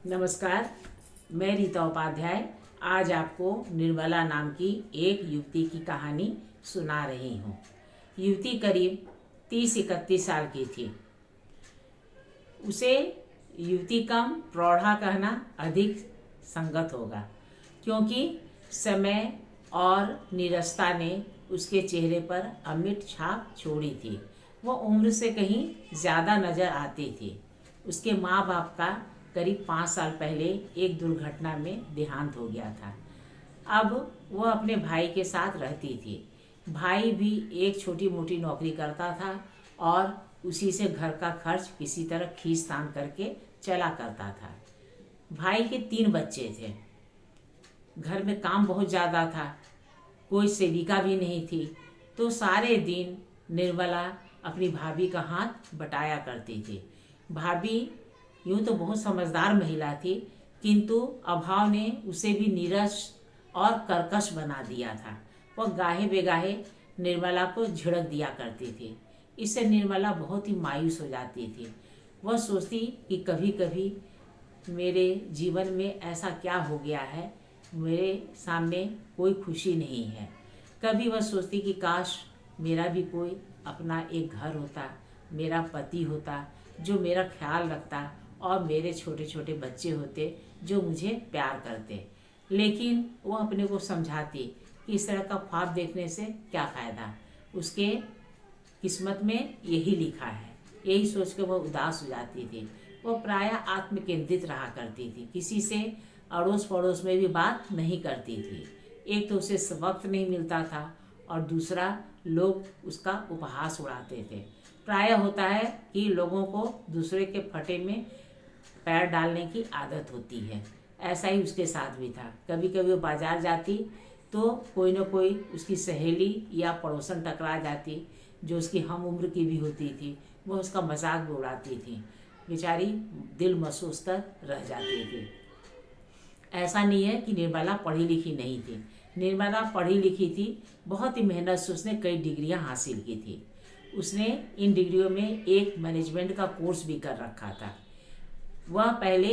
नमस्कार, मैं रीता उपाध्याय आज आपको निर्मला नाम की एक युवती की कहानी सुना रही हूँ। युवती करीब 30-31 साल की थी। उसे युवती कम प्रौढ़ा कहना अधिक संगत होगा, क्योंकि समय और निरस्ता ने उसके चेहरे पर अमिट छाप छोड़ी थी। वह उम्र से कहीं ज़्यादा नज़र आती थी। उसके माँ बाप का करीब 5 साल पहले एक दुर्घटना में देहांत हो गया था। अब वह अपने भाई के साथ रहती थी। भाई भी एक छोटी मोटी नौकरी करता था और उसी से घर का खर्च किसी तरह खींचतान करके चला करता था। भाई के 3 बच्चे थे। घर में काम बहुत ज़्यादा था, कोई सेविका भी नहीं थी, तो सारे दिन निर्मला अपनी भाभी का हाथ बटाया करती थी। भाभी यूँ तो बहुत समझदार महिला थी, किंतु अभाव ने उसे भी नीरस और कर्कश बना दिया था। वह गाहे बेगाहे निर्मला को झिड़क दिया करती थी। इससे निर्मला बहुत ही मायूस हो जाती थी। वह सोचती कि कभी कभी मेरे जीवन में ऐसा क्या हो गया है, मेरे सामने कोई खुशी नहीं है। कभी वह सोचती कि काश मेरा भी कोई अपना एक घर होता, मेरा पति होता जो मेरा ख्याल रखता और मेरे छोटे छोटे बच्चे होते जो मुझे प्यार करते। लेकिन वो अपने को समझाती कि इस तरह का ख्वाब देखने से क्या फ़ायदा, उसके किस्मत में यही लिखा है। यही सोच के वह उदास हो जाती थी। वह प्रायः आत्मकेंद्रित रहा करती थी, किसी से अड़ोस पड़ोस में भी बात नहीं करती थी। एक तो उसे वक्त नहीं मिलता था और दूसरा लोग उसका उपहास उड़ाते थे। प्रायः होता है कि लोगों को दूसरे के फटे में पैर डालने की आदत होती है। ऐसा ही उसके साथ भी था। कभी कभी वो बाजार जाती तो कोई न कोई उसकी सहेली या पड़ोसन टकरा जाती जो उसकी हम उम्र की भी होती थी। वह उसका मजाक भी उड़ाती थी। बेचारी दिल महसूस कर रह जाती थी। ऐसा नहीं है कि निर्मला पढ़ी लिखी नहीं थी। निर्मला पढ़ी लिखी थी। बहुत ही मेहनत से उसने कई डिग्रियां हासिल की थी। उसने इन डिग्रियों में एक मैनेजमेंट का कोर्स भी कर रखा था। वह पहले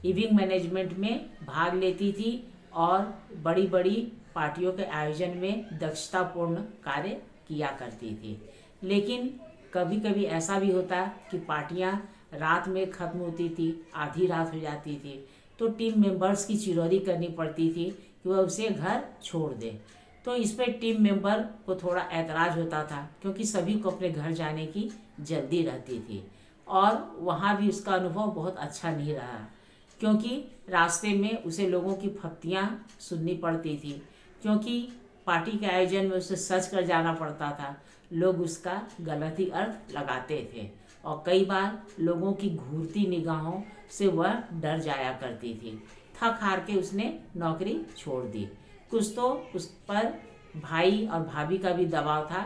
इवेंट मैनेजमेंट में भाग लेती थी और बड़ी बड़ी पार्टियों के आयोजन में दक्षतापूर्ण कार्य किया करती थी। लेकिन कभी कभी ऐसा भी होता कि पार्टियां रात में ख़त्म होती थी, आधी रात हो जाती थी, तो टीम मेंबर्स की चिरौरी करनी पड़ती थी कि वह उसे घर छोड़ दे। तो इस पर टीम मेंबर को थोड़ा ऐतराज़ होता था, क्योंकि सभी को अपने घर जाने की जल्दी रहती थी। और वहाँ भी उसका अनुभव बहुत अच्छा नहीं रहा, क्योंकि रास्ते में उसे लोगों की फप्तियाँ सुननी पड़ती थी, क्योंकि पार्टी के आयोजन में उसे सच कर जाना पड़ता था। लोग उसका गलत ही अर्थ लगाते थे और कई बार लोगों की घूरती निगाहों से वह डर जाया करती थी। थक हार के उसने नौकरी छोड़ दी। कुछ तो उस पर भाई और भाभी का भी दबाव था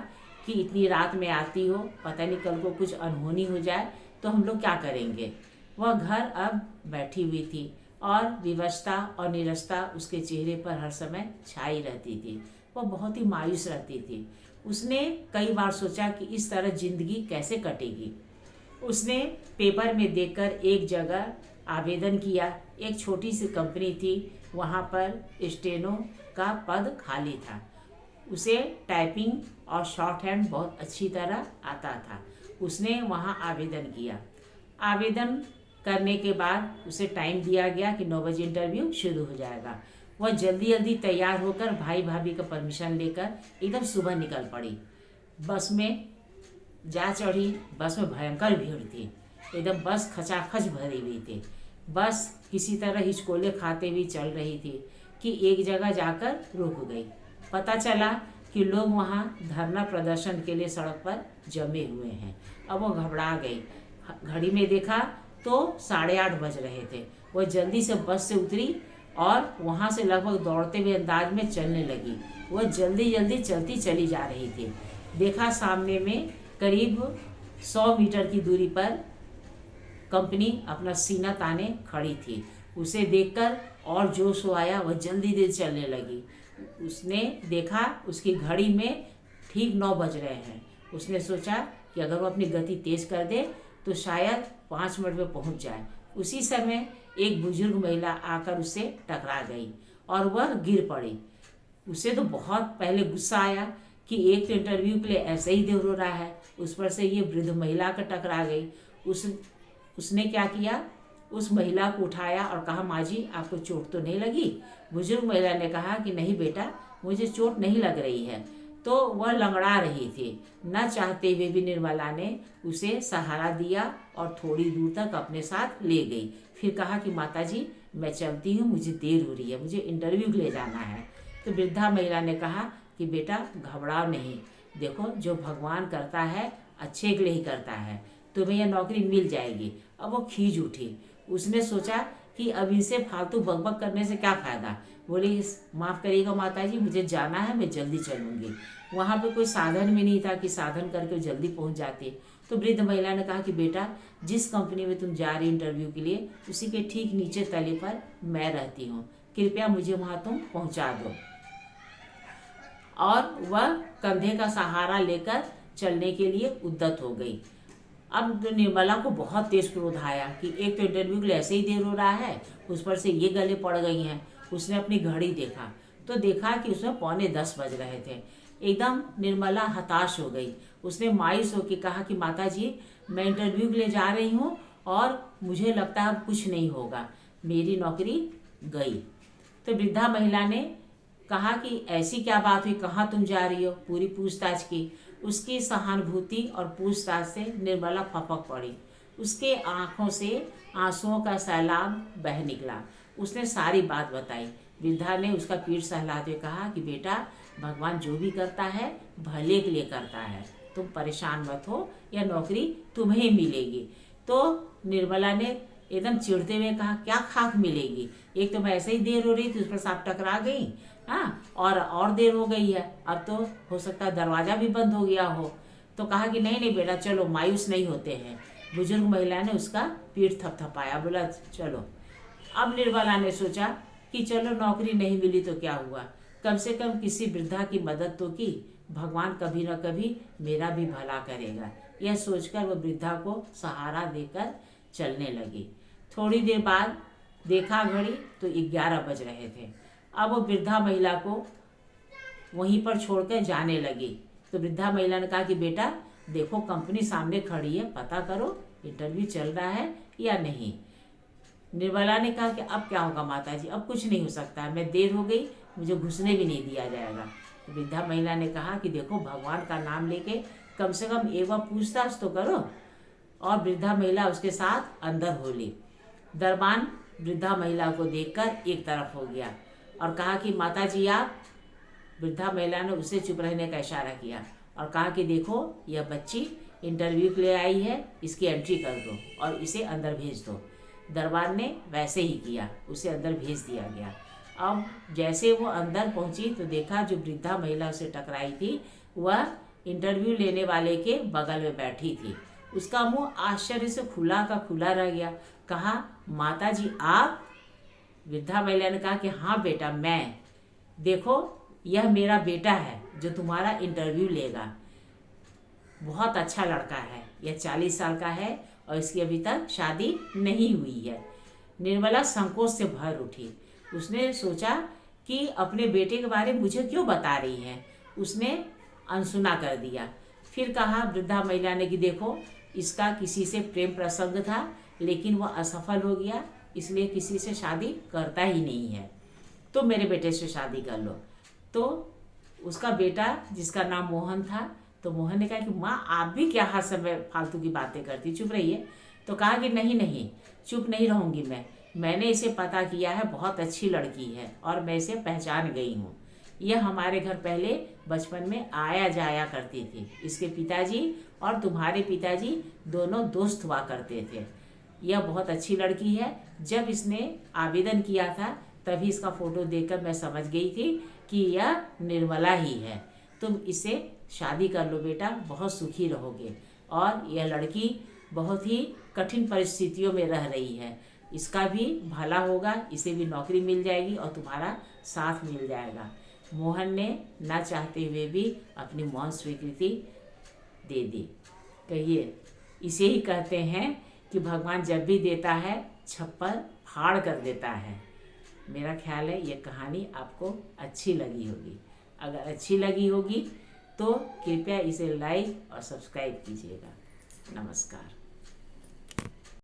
कि इतनी रात में आती हो, पता नहीं कल को कुछ अनहोनी हो जाए तो हम लोग क्या करेंगे। वह घर अब बैठी हुई थी और विवशता और निरस्ता उसके चेहरे पर हर समय छाई रहती थी। वह बहुत ही मायूस रहती थी। उसने कई बार सोचा कि इस तरह जिंदगी कैसे कटेगी। उसने पेपर में देखकर एक जगह आवेदन किया। एक छोटी सी कंपनी थी, वहाँ पर स्टेनो का पद खाली था। उसे टाइपिंग और शॉर्ट हैंड बहुत अच्छी तरह आता था। उसने वहाँ आवेदन किया। आवेदन करने के बाद उसे टाइम दिया गया कि 9 बजे इंटरव्यू शुरू हो जाएगा। वह जल्दी जल्दी तैयार होकर भाई भाभी का परमिशन लेकर एकदम सुबह निकल पड़ी। बस में जा चढ़ी। बस में भयंकर भीड़ थी। एकदम बस खचाखच भरी हुई थी। बस किसी तरह हिचकोले खाते हुए चल रही थी कि एक जगह जाकर रुक गई। पता चला कि लोग वहाँ धरना प्रदर्शन के लिए सड़क पर जमे हुए हैं। अब वो घबरा गई। घड़ी में देखा तो 8:30 बज रहे थे। वह जल्दी से बस से उतरी और वहाँ से लगभग दौड़ते हुए अंदाज में चलने लगी। वह जल्दी जल्दी चलती चली जा रही थी। देखा सामने में करीब 100 मीटर की दूरी पर कंपनी अपना सीना ताने खड़ी थी। उसे देखकर और जोश आया। वह जल्दी जल्दी चलने लगी। उसने देखा उसकी घड़ी में ठीक 9 बज रहे हैं। उसने सोचा कि अगर वो अपनी गति तेज कर दे तो शायद 5 मिनट में पहुंच जाए। उसी समय एक बुजुर्ग महिला आकर उससे टकरा गई और वह गिर पड़ी। उसे तो बहुत पहले गुस्सा आया कि एक तो इंटरव्यू के लिए ऐसे ही देर हो रहा है, उस पर से ये वृद्ध महिला का टकरा गई। उसने क्या किया, उस महिला को उठाया और कहा, माँ जी आपको चोट तो नहीं लगी? बुजुर्ग महिला ने कहा कि नहीं बेटा, मुझे चोट नहीं लग रही है। तो वह लंगड़ा रही थी। न चाहते हुए भी निर्मला ने उसे सहारा दिया और थोड़ी दूर तक अपने साथ ले गई। फिर कहा कि माता जी मैं चलती हूँ, मुझे देर हो रही है, मुझे इंटरव्यू के लिए जाना है। तो वृद्धा महिला ने कहा कि बेटा घबराओ नहीं, देखो जो भगवान करता है अच्छे के लिए ही करता है, तुम्हें यह नौकरी मिल जाएगी। अब वो खींच उठी। उसने सोचा कि अब इनसे फालतू बकबक करने से क्या फ़ायदा। बोली माफ़ करिएगा माता जी, मुझे जाना है, मैं जल्दी चलूँगी। वहाँ पे कोई साधन भी नहीं था कि साधन करके जल्दी पहुँच जाती। तो वृद्ध महिला ने कहा कि बेटा जिस कंपनी में तुम जा रही इंटरव्यू के लिए, उसी के ठीक नीचे तले पर मैं रहती हूँ, कृपया मुझे वहाँ तुम पहुँचा दो। और वह कंधे का सहारा लेकर चलने के लिए उद्यत हो गई। अब तो निर्मला को बहुत तेज क्रोध आया कि एक तो इंटरव्यू के लिए ऐसे ही देर हो रहा है, उस पर से ये गले पड़ गई हैं। उसने अपनी घड़ी देखा तो देखा कि उसमें 9:45 बज रहे थे। एकदम निर्मला हताश हो गई। उसने मायूस होकर कहा कि माता जी मैं इंटरव्यू के लिए जा रही हूँ और मुझे लगता है अब कुछ नहीं होगा, मेरी नौकरी गई। तो वृद्धा महिला ने कहा कि ऐसी क्या बात हुई, कहाँ तुम जा रही हो, पूरी पूछताछ की। उसकी सहानुभूति और पूछताछ से निर्मला फपक पड़ी। उसके आंखों से आंसुओं का सैलाब बह निकला। उसने सारी बात बताई। वृद्धा ने उसका पीठ सहलाते हुए कहा कि बेटा भगवान जो भी करता है भले के लिए करता है, तुम परेशान मत हो, यह नौकरी तुम्हें ही मिलेगी। तो निर्मला ने एकदम चिढ़ते हुए कहा क्या खाक मिलेगी, एक तो मैं ऐसे ही देर हो रही थी, उस पर साफ टकरा गई, हाँ और देर हो गई है, अब तो हो सकता है दरवाजा भी बंद हो गया हो। तो कहा कि नहीं नहीं बेटा चलो, मायूस नहीं होते हैं। बुजुर्ग महिला ने उसका पीठ थपथपाया, बोला चलो। अब निर्मला ने सोचा कि चलो नौकरी नहीं मिली तो क्या हुआ, कम से कम किसी वृद्धा की मदद तो की, भगवान कभी न कभी मेरा भी भला करेगा। यह सोचकर वह वृद्धा को सहारा देकर चलने लगी। थोड़ी देर बाद देखा घड़ी तो 11 बज रहे थे। अब वो वृद्धा महिला को वहीं पर छोड़कर जाने लगी। तो वृद्धा महिला ने कहा कि बेटा देखो कंपनी सामने खड़ी है, पता करो इंटरव्यू चल रहा है या नहीं। निर्मला ने कहा कि अब क्या होगा माता जी, अब कुछ नहीं हो सकता, मैं देर हो गई, मुझे घुसने भी नहीं दिया जाएगा। तो वृद्धा महिला ने कहा कि देखो भगवान का नाम लेके कम से कम एक बार पूछताछ तो करो। और वृद्धा महिला उसके साथ अंदर हो ली। दरबान वृद्धा महिला को देखकर एक तरफ हो गया और कहा कि माता जी आप। वृद्धा महिला ने उसे चुप रहने का इशारा किया और कहा कि देखो यह बच्ची इंटरव्यू के लिए आई है, इसकी एंट्री कर दो और इसे अंदर भेज दो। दरबार ने वैसे ही किया, उसे अंदर भेज दिया गया। अब जैसे वो अंदर पहुंची तो देखा जो वृद्धा महिला उसे टकराई थी वह इंटरव्यू लेने वाले के बगल में बैठी थी। उसका मुंह आश्चर्य से खुला का खुला रह गया। कहा माता जी आप? वृद्धा महिला ने कहा कि हाँ बेटा मैं, देखो यह मेरा बेटा है जो तुम्हारा इंटरव्यू लेगा। बहुत अच्छा लड़का है, यह 40 साल का है और इसकी अभी तक शादी नहीं हुई है। निर्मला संकोच से भर उठी। उसने सोचा कि अपने बेटे के बारे में मुझे क्यों बता रही है। उसने अनसुना कर दिया। फिर कहा वृद्धा महिला ने कि देखो इसका किसी से प्रेम प्रसंग था लेकिन वह असफल हो गया, इसलिए किसी से शादी करता ही नहीं है, तो मेरे बेटे से शादी कर लो। तो उसका बेटा जिसका नाम मोहन था, तो मोहन ने कहा कि माँ आप भी क्या हर समय फालतू की बातें करती, चुप रहिए। तो कहा कि नहीं नहीं चुप नहीं रहूँगी मैंने इसे पता किया है, बहुत अच्छी लड़की है और मैं इसे पहचान गई हूँ। यह हमारे घर पहले बचपन में आया जाया करती थी। इसके पिताजी और तुम्हारे पिताजी दोनों दोस्त हुआ करते थे। यह बहुत अच्छी लड़की है। जब इसने आवेदन किया था तभी इसका फोटो देखकर मैं समझ गई थी कि यह निर्मला ही है। तुम इसे शादी कर लो बेटा, बहुत सुखी रहोगे। और यह लड़की बहुत ही कठिन परिस्थितियों में रह रही है, इसका भी भला होगा, इसे भी नौकरी मिल जाएगी और तुम्हारा साथ मिल जाएगा। मोहन ने न चाहते हुए भी अपनी मौन स्वीकृति दे दी। कहिए, इसे ही कहते हैं कि भगवान जब भी देता है छप्पर फाड़ कर देता है। मेरा ख्याल है ये कहानी आपको अच्छी लगी होगी। अगर अच्छी लगी होगी तो कृपया इसे लाइक और सब्सक्राइब कीजिएगा। नमस्कार।